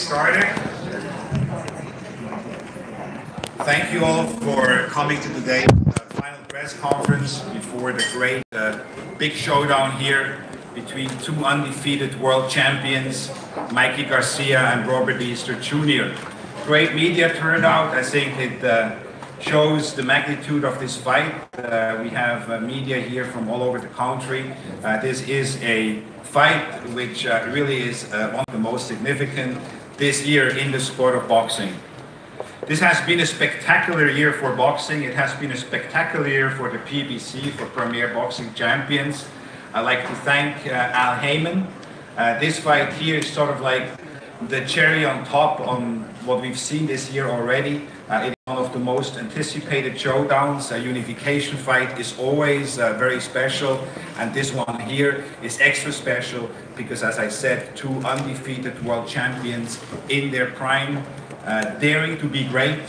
started. Thank you all for coming to today's final press conference before the great big showdown here between two undefeated world champions, Mikey Garcia and Robert Easter Jr. Great media turnout. I think it shows the magnitude of this fight. We have media here from all over the country. This is a fight which really is one of the most significant this year in the sport of boxing. This has been a spectacular year for boxing. It has been a spectacular year for the PBC, for Premier Boxing Champions. I'd like to thank Al Heyman. This fight here is sort of like the cherry on top on what we've seen this year already. It is one of the most anticipated showdowns. A unification fight is always very special, and this one here is extra special because, as I said, two undefeated world champions in their prime, daring to be great,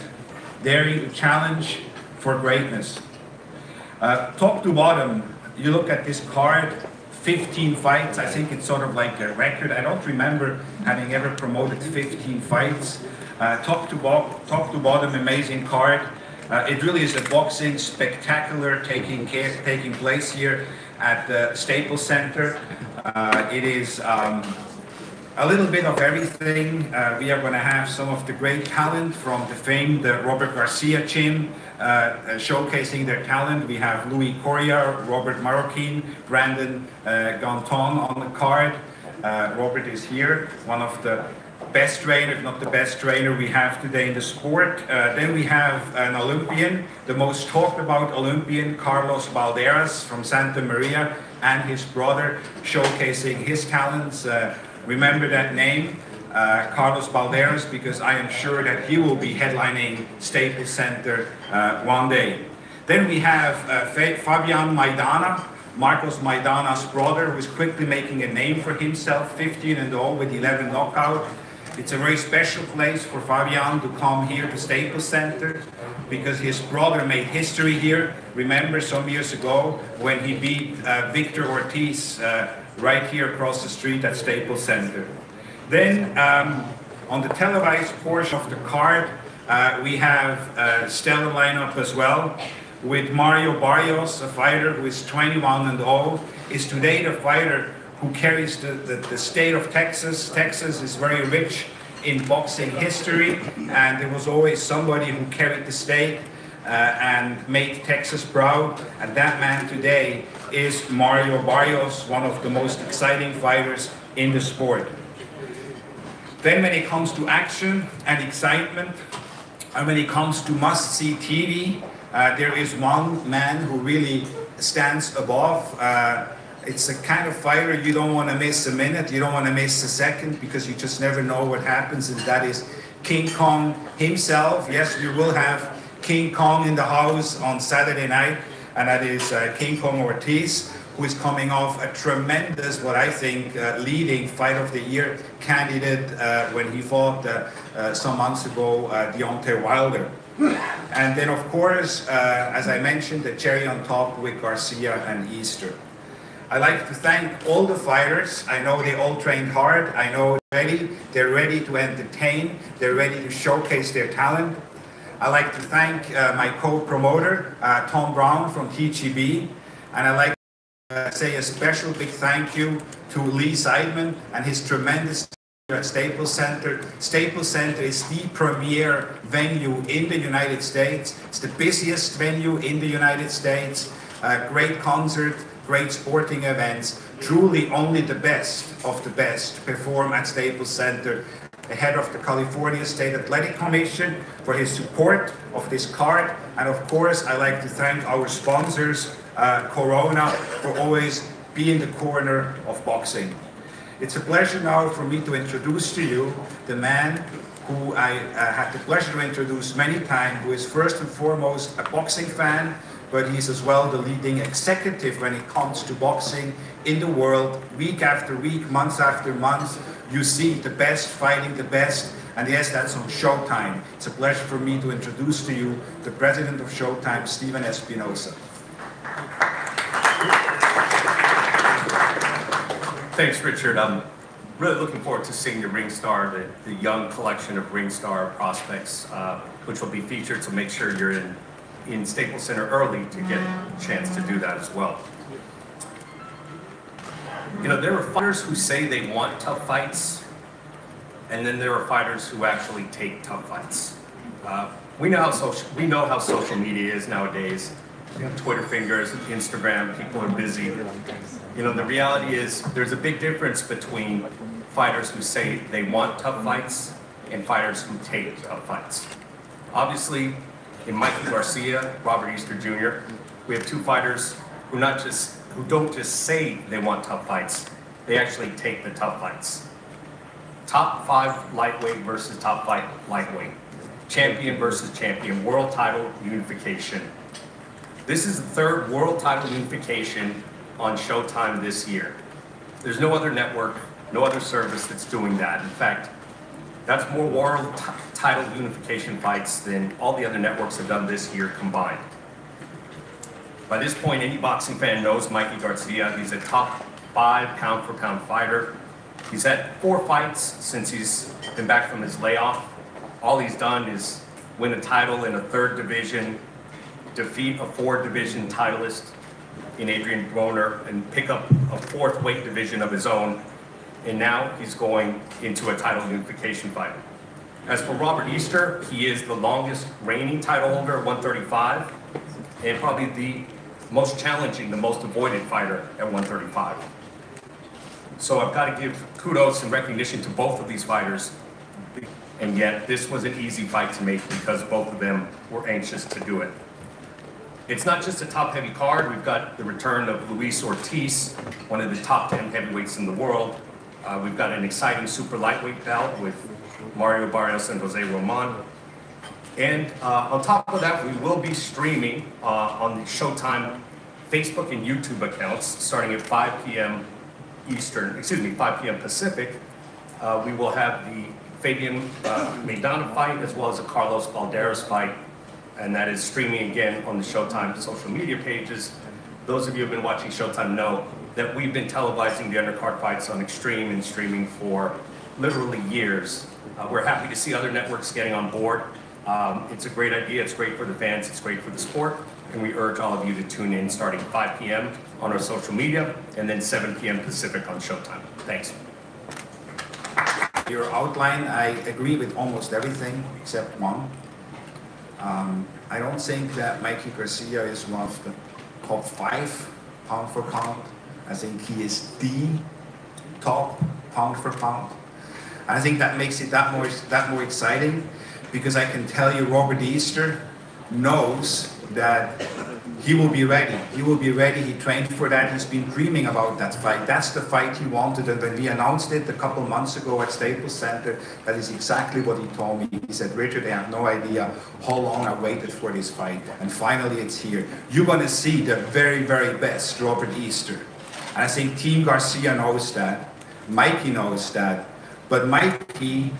daring to challenge for greatness. Top to bottom, you look at this card, 15 fights. I think it's sort of like a record. I don't remember having ever promoted 15 fights. Top to bottom, amazing card. It really is a boxing spectacular taking place here at the Staples Center. It is a little bit of everything. We are going to have some of the great talent from the famed Robert Garcia gym showcasing their talent. We have Louis Correa, Robert Marroquin, Brandon Ganton on the card. Robert is here, one of the best trainer, if not the best trainer we have today in the sport. Then we have an Olympian, the most talked about Olympian, Carlos Balderas from Santa Maria, and his brother showcasing his talents. Remember that name, Carlos Balderas, because I am sure that he will be headlining Staples Center one day. Then we have Fabian Maidana, Marcos Maidana's brother, who is quickly making a name for himself, 15-0 with 11 knockouts. It's a very special place for Fabian to come here to Staples Center because his brother made history here. Remember some years ago when he beat Victor Ortiz right here across the street at Staples Center. Then on the televised portion of the card, we have a stellar lineup as well with Mario Barrios, a fighter who is 21-0, is today the fighter who carries the state of Texas. Texas is very rich in boxing history, and there was always somebody who carried the state and made Texas proud, and that man today is Mario Barrios, one of the most exciting fighters in the sport. Then when it comes to action and excitement, and when it comes to must-see TV, there is one man who really stands above. It's a kind of fighter you don't want to miss a minute, you don't want to miss a second, because you just never know what happens, and that is King Kong himself. Yes, we will have King Kong in the house on Saturday night, and that is King Kong Ortiz, who is coming off a tremendous, what I think, leading Fight of the Year candidate when he fought some months ago Deontay Wilder. And then, of course, as I mentioned, the cherry on top with Garcia and Easter. I'd like to thank all the fighters. I know they all trained hard. I know they're ready to entertain. They're ready to showcase their talent. I'd like to thank my co-promoter, Tom Brown from TGB. And I'd like to say a special big thank you to Lee Seidman and his tremendous at Staples Center. Staples Center is the premier venue in the United States. It's the busiest venue in the United States. Great concert, great sporting events. Truly only the best of the best perform at Staples Center. The head of the California State Athletic Commission for his support of this card. And of course, I'd like to thank our sponsors, Corona, for always being the corner of boxing. It's a pleasure now for me to introduce to you the man who I had the pleasure to introduce many times, who is first and foremost a boxing fan, but he's as well the leading executive when it comes to boxing in the world. Week after week, month after month, you see the best fighting the best, and yes, that's on Showtime. It's a pleasure for me to introduce to you the president of Showtime, Steven Espinosa. Thanks, Richard. really looking forward to seeing the Ringstar, the young collection of Ringstar prospects, which will be featured. So make sure you're in Staples Center early to get a chance to do that as well. You know, there are fighters who say they want tough fights, and then there are fighters who actually take tough fights. We know how social media is nowadays. You have Twitter fingers, Instagram, people are busy. You know, the reality is there's a big difference between fighters who say they want tough fights and fighters who take tough fights. Obviously, in Mikey Garcia, Robert Easter Jr., we have two fighters who don't just say they want tough fights, they actually take the tough fights. Top 5 lightweight versus top 5 lightweight. Champion versus champion, world title unification. This is the third world title unification on Showtime this year. There's no other network, no other service that's doing that. In fact, that's more world title unification fights than all the other networks have done this year combined. By this point, any boxing fan knows Mikey Garcia. He's a top 5 pound-for-pound fighter. He's had 4 fights since he's been back from his layoff. All he's done is win a title in a 3rd division, defeat a 4th division titleist in Adrian Broner, and pick up a 4th weight division of his own. And now he's going into a title unification fight. As for Robert Easter, he is the longest reigning title holder at 135, and probably the most challenging, the most avoided fighter at 135. So I've got to give kudos and recognition to both of these fighters, and yet this was an easy fight to make because both of them were anxious to do it. It's not just a top-heavy card. We've got the return of Luis Ortiz, one of the top 10 heavyweights in the world. We've got an exciting super lightweight bout with Mario Barrios and Jose Roman. And on top of that, we will be streaming on the Showtime Facebook and YouTube accounts starting at 5 p.m. Eastern, 5 p.m. Pacific. We will have the Fabian Maidana fight as well as a Carlos Balderas fight, and that is streaming again on the Showtime social media pages. Those of you who have been watching Showtime know that we've been televising the undercard fights on Extreme and streaming for literally years. We're happy to see other networks getting on board. It's a great idea, it's great for the fans, it's great for the sport, and we urge all of you to tune in starting 5 p.m. on our social media and then 7 p.m. Pacific on Showtime. Thanks. Your outline, I agree with almost everything except one. I don't think that Mikey Garcia is one of the top 5 pound for pound. I think he is the top pound for pound. And I think that makes it that more exciting, because I can tell you Robert Easter knows that he will be ready. He will be ready. He trained for that. He's been dreaming about that fight. That's the fight he wanted. And when we announced it a couple months ago at Staples Center, that is exactly what he told me. He said, Richard, I have no idea how long I waited for this fight. And finally it's here. You're going to see the very, very best Robert Easter. And I think Team Garcia knows that. Mikey knows that. But Mikey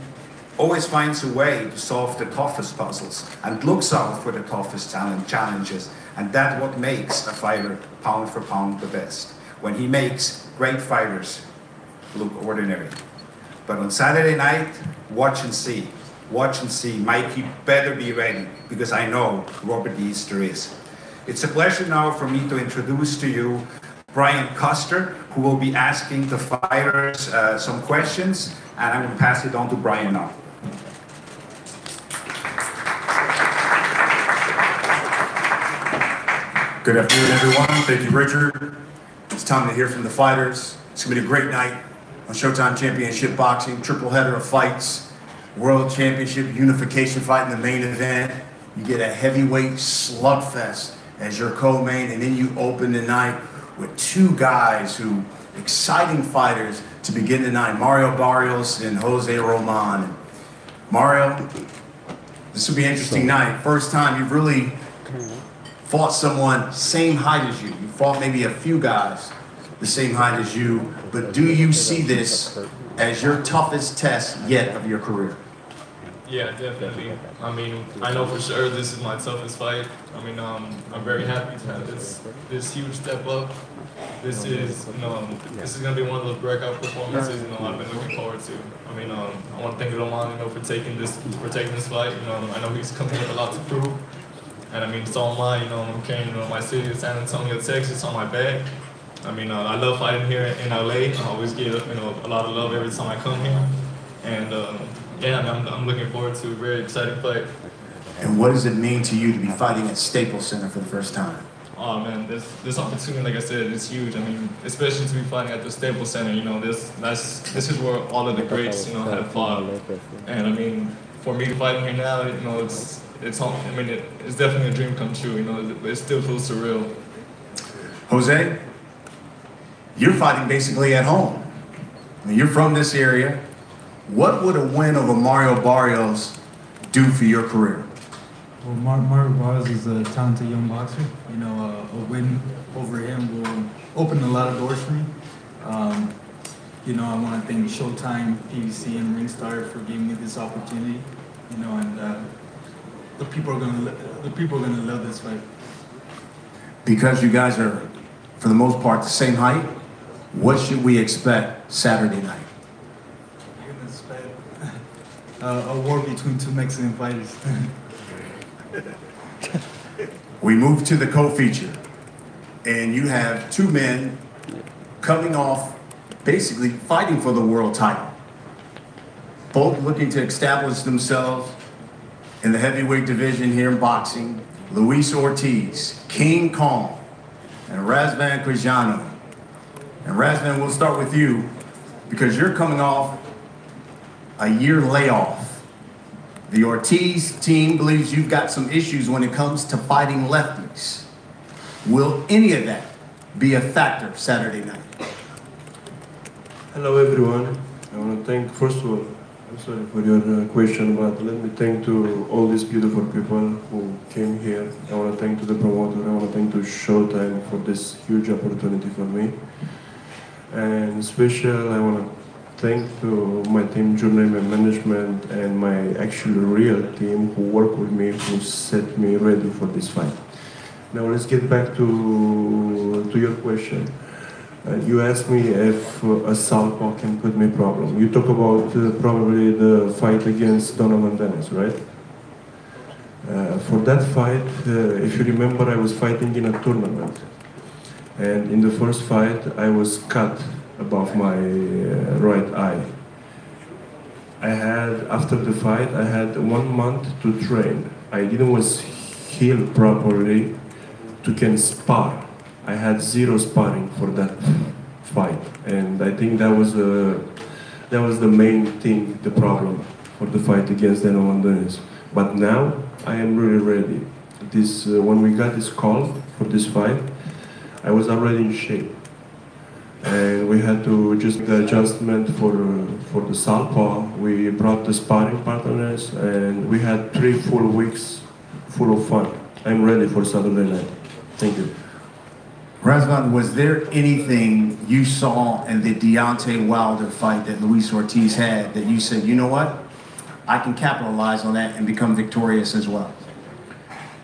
always finds a way to solve the toughest puzzles and looks out for the toughest challenges. And that's what makes a fighter pound for pound the best. When he makes great fighters look ordinary. But on Saturday night, watch and see. Watch and see. Mikey better be ready, because I know Robert Easter is. It's a pleasure now for me to introduce to you Brian Custer, who will be asking the fighters some questions, and I'm going to pass it on to Brian now. Good afternoon, everyone. Thank you, Richard. It's time to hear from the fighters. It's going to be a great night on Showtime Championship Boxing. Triple header of fights. World Championship unification fight in the main event. You get a heavyweight slugfest as your co-main, and then you open the night with 2 guys who, exciting fighters to begin the night. Mario Barrios and Jose Roman. Mario, this will be an interesting night. First time you've really fought someone same height as you. You fought maybe a few guys the same height as you, but do you see this as your toughest test yet of your career? Yeah, definitely. I mean, I know for sure this is my toughest fight. I mean, I'm very happy to have this huge step up. This is, this is gonna be one of those breakout performances, I've been looking forward to. I mean, I want to thank Roman, for taking this fight. I know he's coming with a lot to prove, and I mean, so am I. I'm carrying my city of San Antonio, Texas, on my back. I mean, I love fighting here in LA. I always get a lot of love every time I come here, and yeah, I'm looking forward to a very exciting fight. And what does it mean to you to be fighting at Staples Center for the first time? Oh man, this opportunity, like I said, is huge. I mean, especially to be fighting at the Staples Center. This is where all of the greats, have fought. And I mean, for me fighting here now, it's home. I mean, it's definitely a dream come true. It still feels surreal. Jose, you're fighting basically at home. I mean, you're from this area. What would a win over Mario Barrios do for your career? Well, Mario Barrios is a talented young boxer. A win over him will open a lot of doors for me. I want to thank Showtime, PBC, and Ringstar for giving me this opportunity. And the people are gonna love this fight. Because you guys are, for the most part, the same height, what should we expect Saturday night? You're gonna expect a war between two Mexican fighters. We move to the co-feature, and you have two men coming off basically fighting for the world title, both looking to establish themselves in the heavyweight division here in boxing. Luis Ortiz, King Kong, and Razvan Quijano. And Razvan, we'll start with you because you're coming off a year layoff. The Ortiz team believes you've got some issues when it comes to fighting lefties. Will any of that be a factor Saturday night? Hello everyone. I want to thank, first of all, I'm sorry for your question, but let me thank to all these beautiful people who came here. I want to thank to the promoter, I want to thank to Showtime for this huge opportunity for me. And special, I want to thank to my team, Journeyman Management, and my actual real team who work with me, who set me ready for this fight. Now let's get back to your question. You asked me if a southpaw can put me problem. You talk about probably the fight against Donovan Dennis, right? For that fight, if you remember, I was fighting in a tournament. And in the first fight, I was cut above my right eye. After the fight, I had 1 month to train. I didn't was healed properly to can spar. I had 0 sparring for that fight. And I think that was the main thing, the problem for the fight against Donovan Dennis. But now, I am really ready. When we got this call for this fight, I was already in shape. And we had to just make the adjustment for the southpaw. We brought the sparring partners, and we had 3 full weeks full of fun. I'm ready for Saturday night. Thank you. Razvan, was there anything you saw in the Deontay Wilder fight that Luis Ortiz had that you said, you know what, I can capitalize on that and become victorious as well?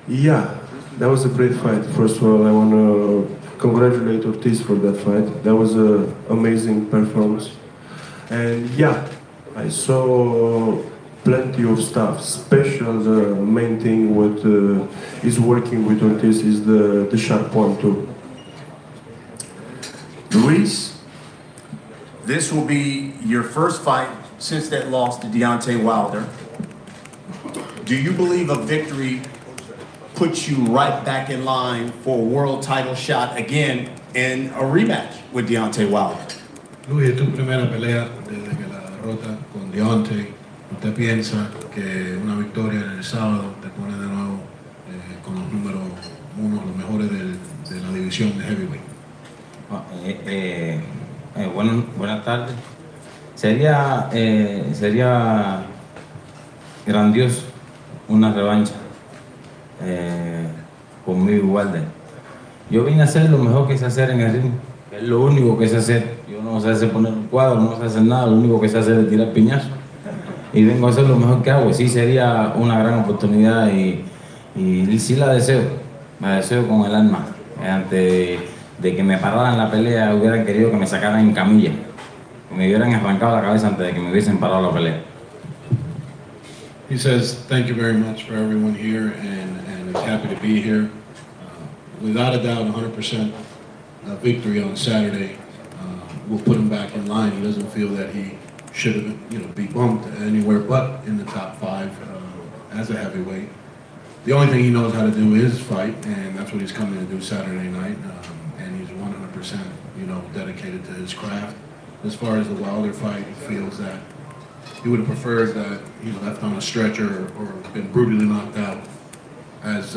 Yeah, that was a great fight. First of all, I want to congratulate Ortiz for that fight. That was an amazing performance. And yeah, I saw plenty of stuff. Special, the main thing what is working with Ortiz is the sharp point too. Luis, this will be your first fight since that loss to Deontay Wilder. Do you believe a victory puts you right back in line for a world title shot again in a rematch with Deontay Wilder? Luis, es tu primera pelea desde que la derrota con Deontay. ¿Usted piensa que una victoria en el sábado te pone de nuevo con los números 1, los mejores de la división de heavyweight? Buenas tardes. Sería grandioso una revancha conmigo igual. Yo vine a hacer lo mejor que sé hacer en el ring, es lo único que sé hacer. Yo no sé hacer poner un cuadro, no sé hacer nada, lo único que sé hacer es tirar piñazos. y vengo a hacer lo mejor que hago. Sí sería una gran oportunidad y sí la deseo con el alma. Antes de que me pararan la pelea, hubieran querido que me sacaran en camilla, que me hubieran arrancado la cabeza antes de que me hubiesen parado la pelea. He says, thank you very much for everyone here, and is happy to be here. Without a doubt, 100% victory on Saturday will put him back in line. He doesn't feel that he should have, be bumped anywhere but in the top 5 as a heavyweight. The only thing he knows how to do is fight, and that's what he's coming to do Saturday night. And he's 100%, dedicated to his craft. As far as the Wilder fight, he feels that he would have preferred that he left on a stretcher or been brutally knocked out, as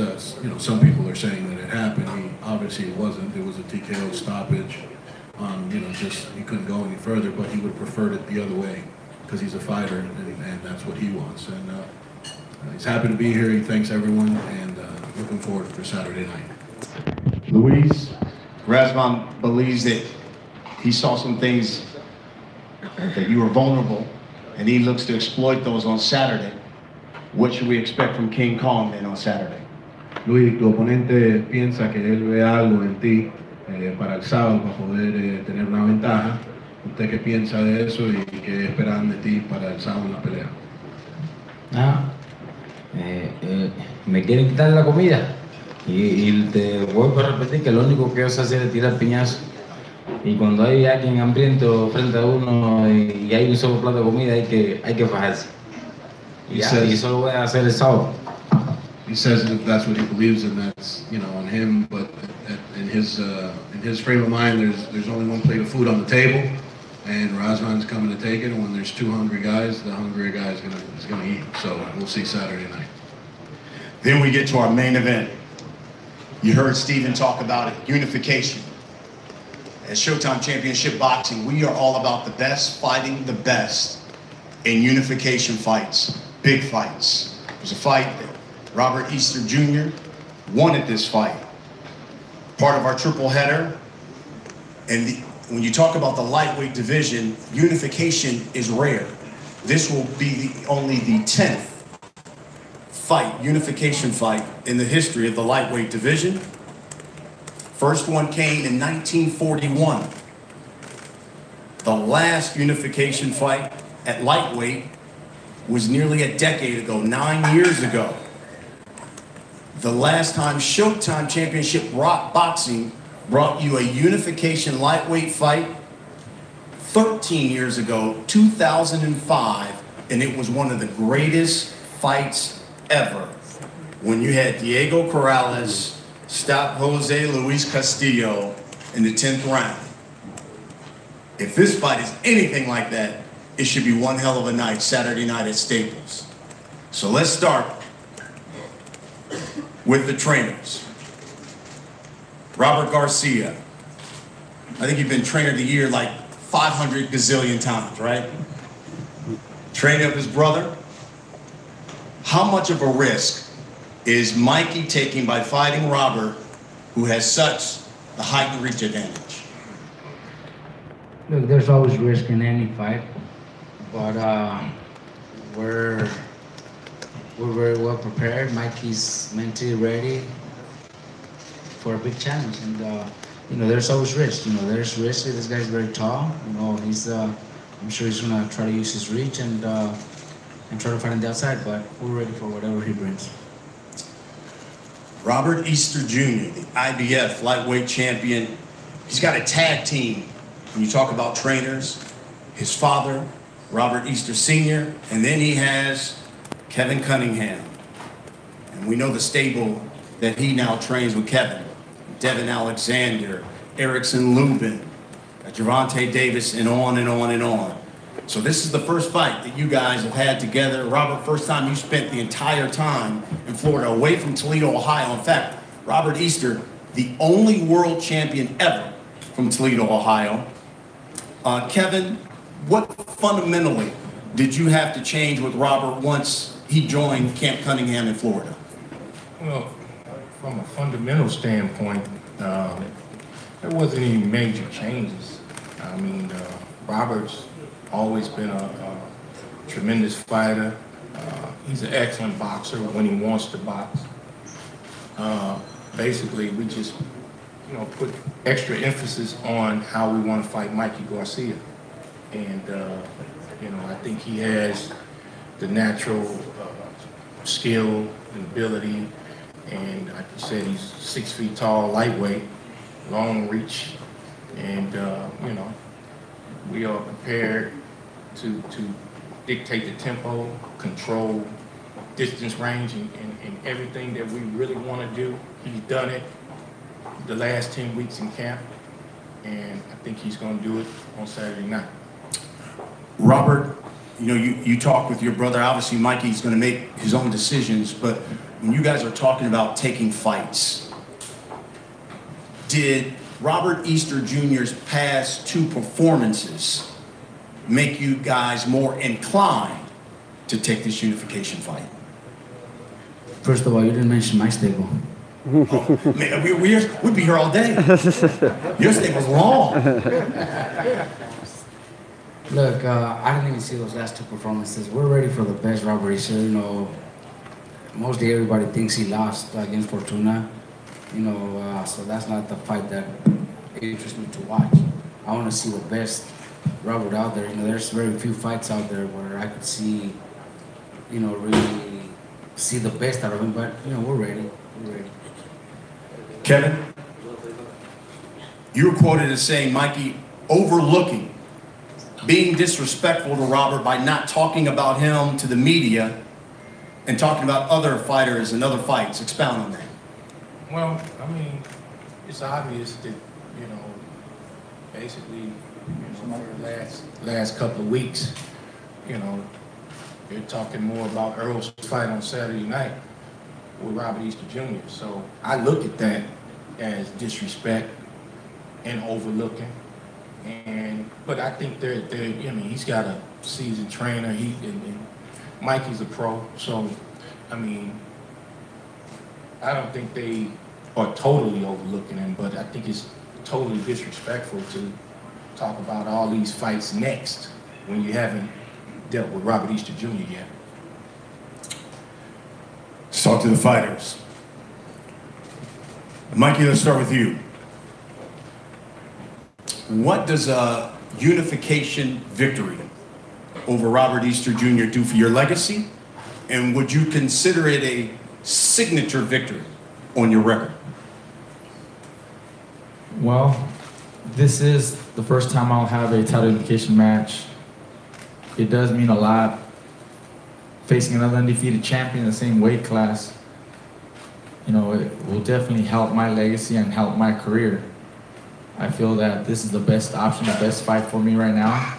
some people are saying that it happened. Obviously it wasn't. It was a TKO stoppage. He couldn't go any further, but he would have preferred it the other way because he's a fighter, and that's what he wants. And he's happy to be here. He thanks everyone, and looking forward for Saturday night. Luis, Razvan believes that he saw some things that you were vulnerable, and he looks to exploit those on Saturday. What should we expect from King Kong then on Saturday? Luis, tu oponente piensa que él ve algo en ti para el sábado para poder tener una ventaja. ¿Usted qué piensa de eso y qué esperan de ti para el sábado en la pelea? Me quieren quitar la comida y te vuelvo a repetir que lo único que yo sé hacer es tirar piñazos, y cuando hay alguien hambriento frente a uno y hay un solo plato de comida hay que fajarse, y eso lo voy a hacer el sábado. He says that that's what he believes, and that's on him. But in his frame of mind, there's only one plate of food on the table, and Razvan's coming to take it. And when there's 2 hungry guys, the hungrier guy is gonna eat. So we'll see Saturday night. Then we get to our main event. You heard Steven talk about it, unification. At Showtime Championship Boxing, we are all about the best fighting the best in unification fights, big fights. There's a fight that Robert Easter Jr. wanted this fight. Part of our triple header. And when you talk about the lightweight division, unification is rare. This will be only the 10th unification fight in the history of the lightweight division. First one came in 1941. The last unification fight at lightweight was nearly a decade ago, 9 years ago. The last time Showtime Championship Boxing brought you a unification lightweight fight, 13 years ago, 2005, and it was one of the greatest fights ever, when you had Diego Corrales stop Jose Luis Castillo in the 10th round. If this fight is anything like that, it should be one hell of a night, Saturday night at Staples. So let's start with the trainers. Robert Garcia. I think you've been trainer of the year like 500 gazillion times, right? Trainer of his brother. How much of a risk is Mikey taking by fighting Robert, who has such a height reach advantage? Look, there's always risk in any fight, but we're very well prepared. Mikey's mentally ready for a big challenge, and there's always risk. There's risk. This guy's very tall. He's I'm sure he's gonna try to use his reach and try to fight on the outside, but we're ready for whatever he brings. Robert Easter Jr., the IBF lightweight champion, he's got a tag team. When you talk about trainers, his father, Robert Easter Sr., and then he has Kevin Cunningham. And we know the stable that he now trains with Kevin. Devin Alexander, Erickson Lubin, Gervonta Davis, and on and on and on. So this is the first fight that you guys have had together. Robert, first time you spent the entire time in Florida, away from Toledo, Ohio. In fact, Robert Easter, the only world champion ever from Toledo, Ohio. Kevin, what fundamentally did you have to change with Robert once he joined Camp Cunningham in Florida? Well, from a fundamental standpoint, there wasn't any major changes. I mean, Robert's always been a tremendous fighter. He's an excellent boxer when he wants to box. Basically, we just, put extra emphasis on how we want to fight Mikey Garcia. And, I think he has the natural skill and ability. And like you said, he's 6 feet tall, lightweight, long reach. And, we are prepared to dictate the tempo, control distance, range, and everything that we really want to do. He's done it the last 10 weeks in camp, and I think he's going to do it on Saturday night. Robert, you talk with your brother. Obviously, Mikey's going to make his own decisions, but when you guys are talking about taking fights, did Robert Easter Jr.'s past 2 performances make you guys more inclined to take this unification fight? First of all, you didn't mention my stable. Oh, man, we'd be here all day. Your stable's long. Look, I didn't even see those last 2 performances. We're ready for the best Robert Easter. Mostly everybody thinks he lost against Fortuna. So that's not the fight that interests me to watch. I want to see the best Robert out there. There's very few fights out there where I could see, really see the best out of him. But we're ready. We're ready. Kevin, you were quoted as saying Mikey overlooking, being disrespectful to Robert by not talking about him to the media and talking about other fighters and other fights. Expound on that. Well, it's obvious that, basically, for the last couple of weeks, they're talking more about Earl's fight on Saturday night with Robert Easter Jr. So I look at that as disrespect and overlooking. But I think he's got a seasoned trainer. And Mikey's a pro, so I don't think they are totally overlooking him, but I think it's totally disrespectful to talk about all these fights next when you haven't dealt with Robert Easter Jr. yet. Let's talk to the fighters. Mikey, let's start with you. What does a unification victory over Robert Easter Jr. do for your legacy? And would you consider it a signature victory on your record? Well, this is the first time I'll have a title unification match. It does mean a lot. Facing another undefeated champion in the same weight class, it will definitely help my legacy and help my career. I feel that this is the best option, the best fight for me right now.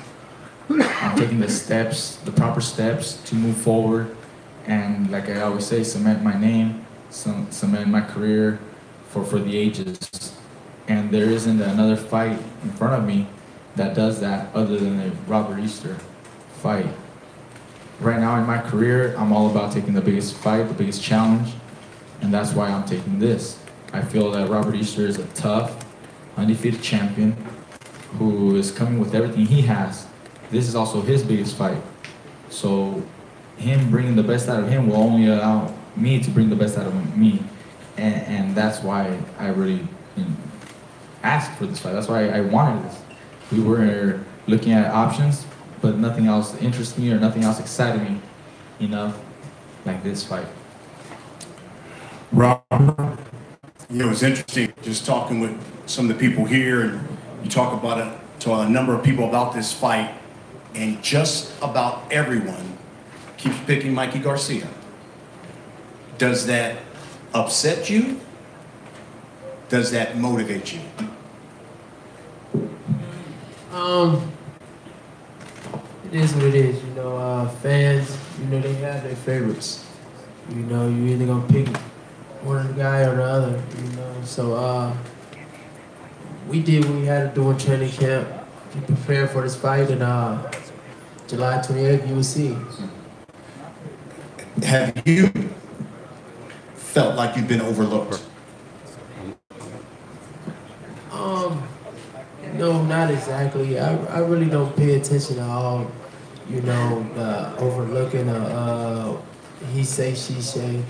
I'm taking the proper steps to move forward, and like I always say, cement my name, cement my career for the ages. And there isn't another fight in front of me that does that other than the Robert Easter fight. Right now in my career, I'm all about taking the biggest fight, the biggest challenge, and that's why I'm taking this. I feel that Robert Easter is a tough, undefeated champion who is coming with everything he has. This is also his biggest fight. So him bringing the best out of him will only allow me to bring the best out of me. And that's why I really asked for this fight. That's why I wanted this. We were looking at options, but nothing else interests me or nothing else excited me enough like this fight. Robert, it's interesting just talking with some of the people here, and you talk about it to a number of people about this fight, and just about everyone keeps picking Mikey Garcia. Does that upset you? Does that motivate you? It is what it is, fans, they have their favorites. You either gonna pick one of the guy or the other, So we did what we had to do in training camp to prepare for this fight, and July 28th, you will see. Have you felt like you've been overlooked? No, not exactly. I really don't pay attention to all, you know, overlooking he say, she say.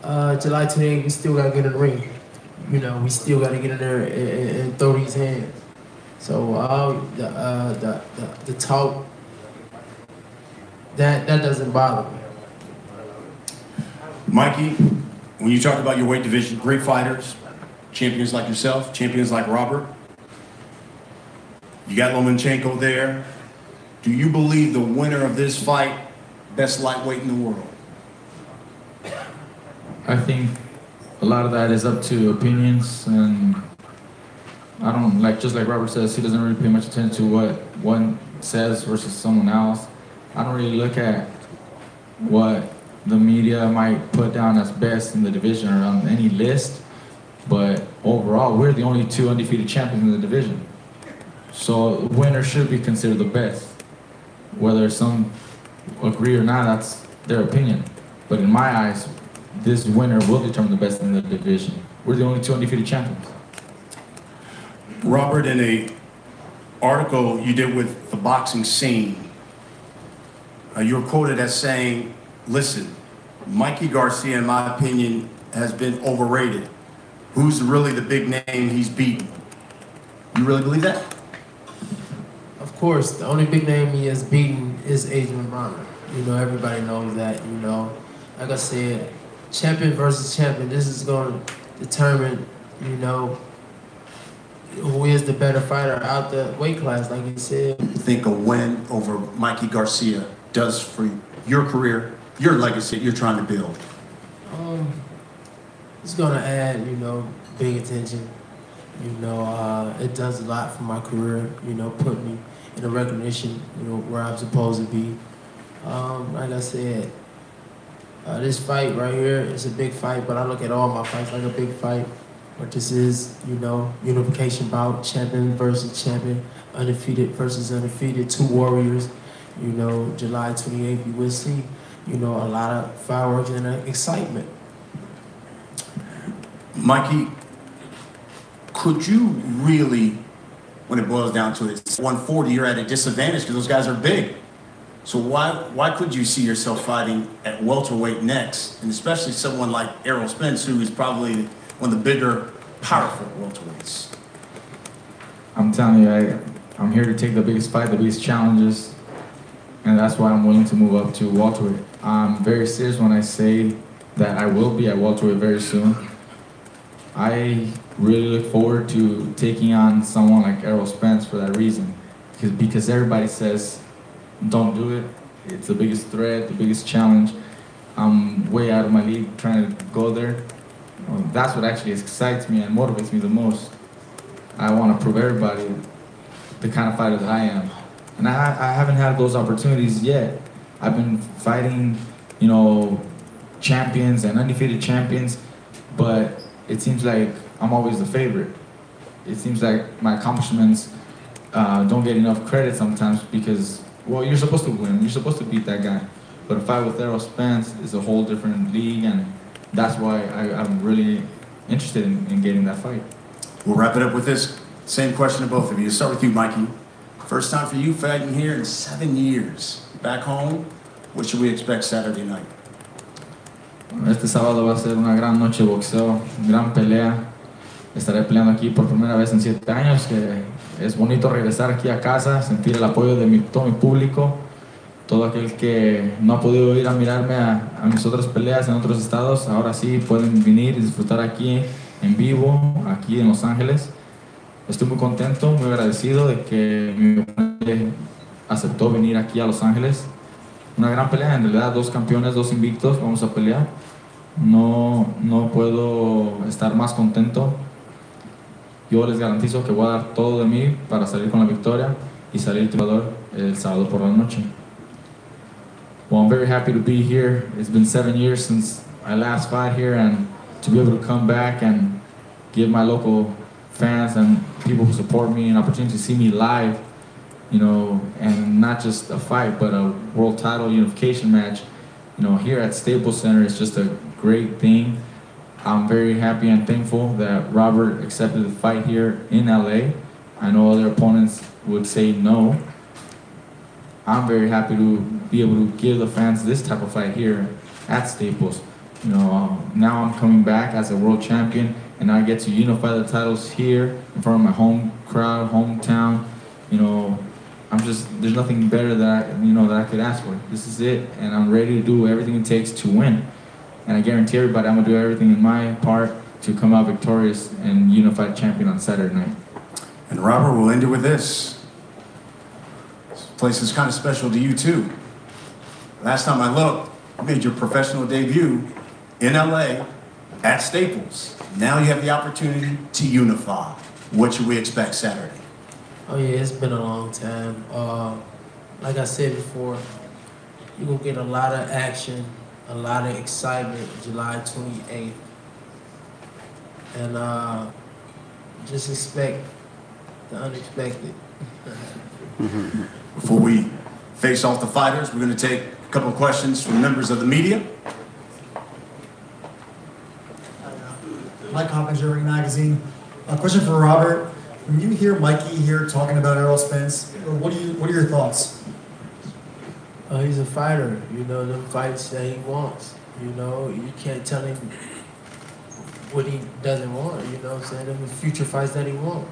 July 28th, we still gotta get in the ring. You know, we still gotta get in there and throw these hands. So the talk that doesn't bother me. Mikey, when you talk about your weight division, great fighters, champions like yourself, champions like Robert. You got Lomachenko there. Do you believe the winner of this fight, best lightweight in the world? I think a lot of that is up to opinions, and I don't just like Robert says, he doesn't really pay much attention to what one says versus someone else. I don't really look at what the media might put down as best in the division or on any list, but overall, we're the only 2 undefeated champions in the division. So winner should be considered the best. Whether some agree or not, that's their opinion. But in my eyes, this winner will determine the best in the division. We're the only 2 undefeated champions. Robert, in a article you did with the boxing scene, you were quoted as saying, listen, Mikey Garcia, in my opinion, has been overrated. Who's really the big name he's beaten? You really believe that? Of course, the only big name he has beaten is Adrian Broner. You know, everybody knows that, you know. Like I said, champion versus champion, this is going to determine, you know, who is the better fighter out the weight class, like you said. You think a win over Mikey Garcia does for your career, your legacy you're trying to build? It's going to add, you know, big attention. You know, it does a lot for my career, you know, put me in a recognition, you know, where I'm supposed to be. Like I said, this fight right here is a big fight, but I look at all my fights like a big fight. But this is, you know, unification bout, champion versus champion, undefeated versus undefeated, 2 warriors. You know, July 28th, you will see, you know, a lot of fireworks and excitement. Mikey, could you really, when it boils down to it, 140, you're at a disadvantage because those guys are big. So why could you see yourself fighting at welterweight next, and especially someone like Errol Spence, who is probably one of the bigger, powerful welterweights? I'm telling you, I'm here to take the biggest fight, the biggest challenges, and that's why I'm willing to move up to welterweight. I'm very serious when I say that I will be at welterweight very soon. I really look forward to taking on someone like Errol Spence for that reason, because everybody says, don't do it. It's the biggest threat, the biggest challenge. I'm way out of my league trying to go there. That's what actually excites me and motivates me the most. I want to prove everybody the kind of fighter that I am. And I haven't had those opportunities yet. I've been fighting, you know, champions and undefeated champions, but it seems like I'm always the favorite. It seems like my accomplishments don't get enough credit sometimes because, well, you're supposed to win. You're supposed to beat that guy. But a fight with Errol Spence is a whole different league, and that's why I'm really interested in getting that fight. We'll wrap it up with this same question to both of you. Let's start with you, Mikey. First time for you fighting here in 7 years. Back home, what should we expect Saturday night? Este sábado va a ser una gran noche de boxeo, gran pelea. Estaré peleando aquí por primera vez en 7 años, que es bonito regresar aquí a casa, sentir el apoyo de todo mi público, todo aquel que no ha podido ir a mirarme a mis otras peleas en otros estados, ahora sí pueden venir y disfrutar aquí en vivo, aquí en Los Ángeles. Estoy muy contento, muy agradecido de que mi oponente aceptó venir aquí a Los Ángeles. Una gran pelea, en realidad 2 campeones, 2 invictos, vamos a pelear. No puedo estar más contento. Yo les garantizo que voy a dar todo de mí para salir con la victoria y salir triunfador el sábado por la noche. Well, I'm very happy to be here. It's been 7 years since I last fought here, and to be able to come back and give my local fans and people who support me an opportunity to see me live, you know, and not just a fight, but a world title unification match, you know, here at Staples Center is just a great thing. I'm very happy and thankful that Robert accepted the fight here in LA. I know other opponents would say no. I'm very happy to be able to give the fans this type of fight here at Staples. You know, now I'm coming back as a world champion, and I get to unify the titles here in front of my home crowd, hometown. You know, there's nothing better that I could ask for. This is it, and I'm ready to do everything it takes to win. And I guarantee everybody I'm gonna do everything in my part to come out victorious and unified champion on Saturday night. And Robert, we'll end it with this. This place is kind of special to you too. Last time I looked, you made your professional debut in LA at Staples. Now you have the opportunity to unify. What should we expect Saturday? Oh yeah, it's been a long time. Like I said before, you're gonna get a lot of action, a lot of excitement July 28th. And just expect the unexpected. Before we face off the fighters, we're going to take a couple of questions from members of the media. Mike Hopkins, Ring Magazine. A question for Robert. When you hear Mikey here talking about Errol Spence, what are your thoughts? He's a fighter. You know, them fights that he wants. You know, you can't tell him what he doesn't want. You know what I'm saying? Them future fights that he wants.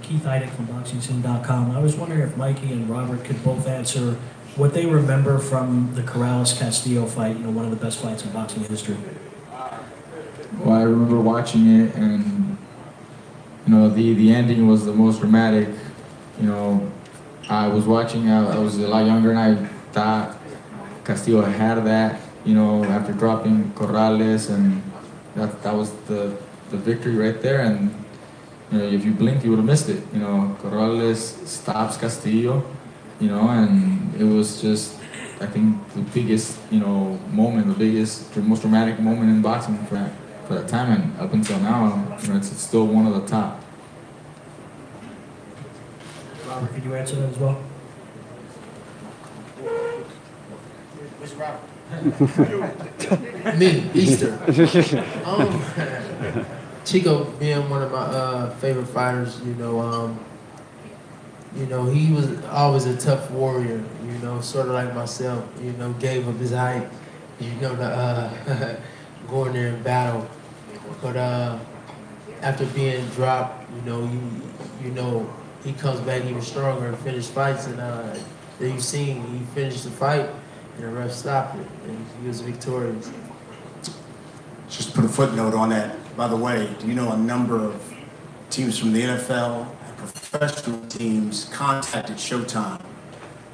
Keith Heidick from BoxingScene.com. I was wondering if Mikey and Robert could both answer what they remember from the Corrales-Castillo fight, you know, one of the best fights in boxing history. Well, I remember watching it, and you know, the ending was the most dramatic. You know, I was watching, I was a lot younger, and I thought Castillo had that, you know, after dropping Corrales, and that was the victory right there. And you know, if you blinked, you would have missed it. You know, Corrales stops Castillo, you know, and it was just, I think, the biggest, you know, moment, the most dramatic moment in boxing for that time, and up until now, you know, it's still one of the top. Robert, could you answer that as well? Where's Robert? Me, Easter. Chico being one of my favorite fighters, you know, he was always a tough warrior, you know, sort of like myself, you know, gave up his height, you know, to go in there and battle. But after being dropped, you know, he comes back even stronger and finished fights, and there you've seen, he finished the fight, and the ref stopped it, and he was victorious. Just to put a footnote on that, by the way, do you know a number of teams from the NFL and professional teams contacted Showtime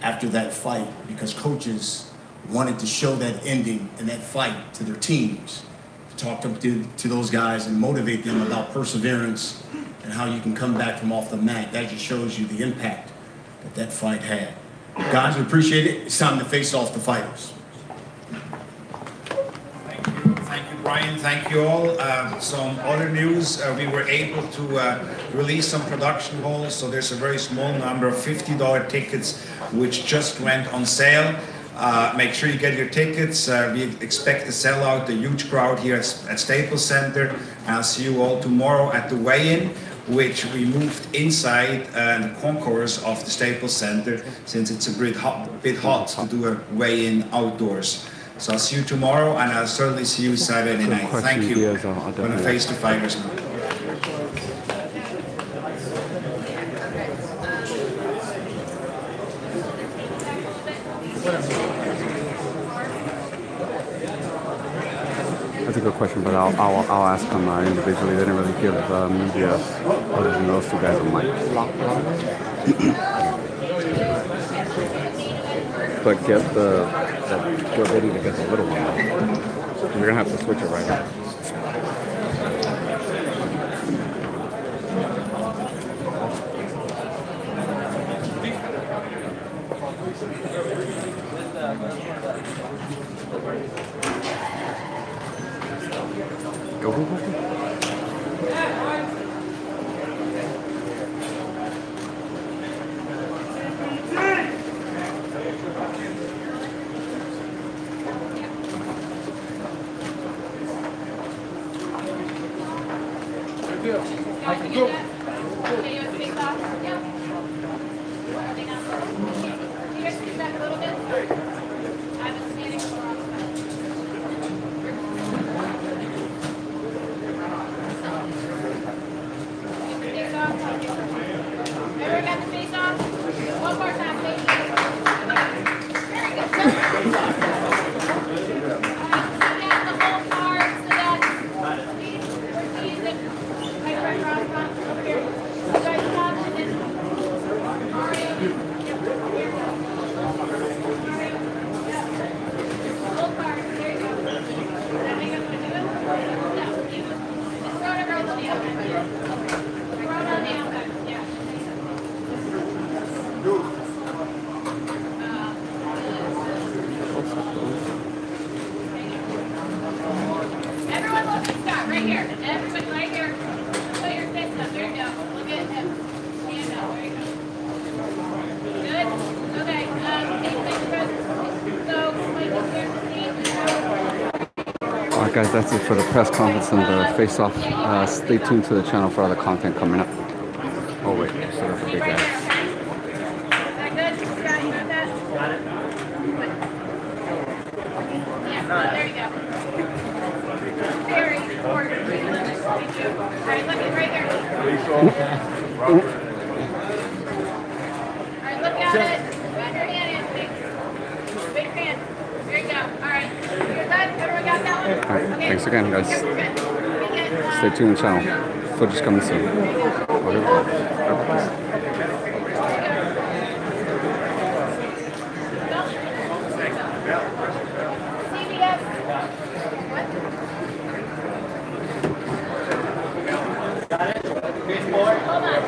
after that fight because coaches wanted to show that ending and that fight to their teams, to talk to those guys and motivate them about perseverance and how you can come back from off the mat. That just shows you the impact that fight had. Guys, we appreciate it. It's time to face off the fighters. Thank you, Brian. Thank you all. Some other news, we were able to release some production halls, so there's a very small number of $50 tickets which just went on sale. Make sure you get your tickets. We expect to sell out the huge crowd here at Staples Center. I'll see you all tomorrow at the weigh-in, which we moved inside the concourse of the Staples Center since it's a bit hot to do a weigh-in outdoors. So I'll see you tomorrow, and I'll certainly see you Saturday night. Thank you. I'm going to face the fighters now. That's a good question, but I'll ask them individually. They didn't really give media other than those two guys on mic. But get you're ready to get the little one. You're gonna have to switch it right now. Go. I can go. Alright guys, that's it for the press conference and the face-off. Stay tuned to the channel for other content coming up. Oh wait, still got the big guy. There you go. Very important. Thank you. All right, look at right there. All right, look at it. Bend your hand in, big. Big fan. There you go. All right. You're done? Everyone got that one? Alright, Okay. thanks again guys. Stay tuned to the channel. Footage coming soon. Okay. Hold on.